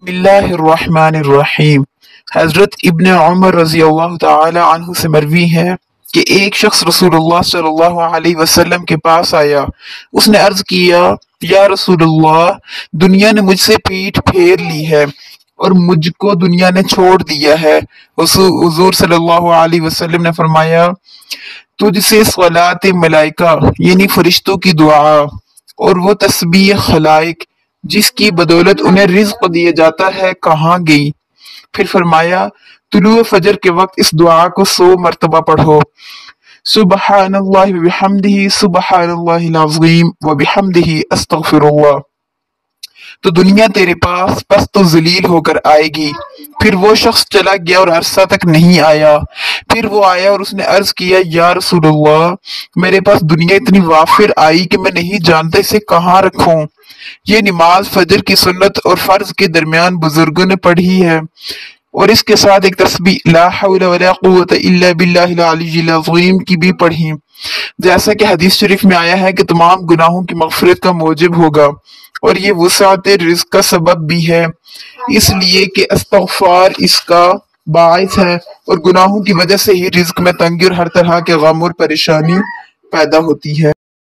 बिस्मिल्लाहिर्रहमानिर्रहीम। हजरत इब्न उमर रज़ी अल्लाह ताला अन्हु से मरवी है कि एक शख्स रसूलुल्लाह सल्लल्लाहु अलैहि वसल्लम के पास आया। उसने अर्ज किया, या रसूलुल्लाह, दुनिया ने मुझसे पीठ फेर ली है और मुझको दुनिया ने छोड़ दिया है। हुजूर सल्लल्लाहु अलैहि वसल्लम ने फरमाया, तुझसे सलात मलाइका यानी फरिश्तों की दुआ और वो तस्बीह खलाइक जिसकी बदौलत उन्हें रिज्क दिया जाता है कहाँ गई? फिर फरमाया, तुलुए फजर के वक्त इस दुआ को 100 मरतबा पढ़ो। सुबहानल्लाहि व बिहम्दिही सुबहानल्लाहिल अज़ीम व बिहम्दिही अस्तगफिरुल्लाह। तो दुनिया तेरे पास पस्त तो जलील होकर आएगी। फिर वो शख्स चला गया और अरसा तक नहीं आया। फिर वो आया और उसने अर्ज किया, या रसूलुल्लाह, मेरे पास दुनिया इतनी वाफिर आई कि मैं नहीं जानता इसे कहाँ रखूं। ये नमाज फजर की सुन्नत और फर्ज के दरमियान बुजुर्गों ने पढ़ी है और इसके साथ एक तस्बीह ला हौला वला कुव्वता इल्ला बिल्लाहिल अलिय्यिल अज़ीम की भी पढ़ी। जैसा कि हदीस शरीफ में आया है कि तमाम गुनाहों की मग़फ़िरत का मूजिब होगा और ये वुसअत रिज़्क का सबब भी है, इसलिए कि इस्तिग़फ़ार इसका बाइस है और गुनाहों की वजह से ही रिज़्क में तंगी और हर तरह के गम और परेशानी पैदा होती है।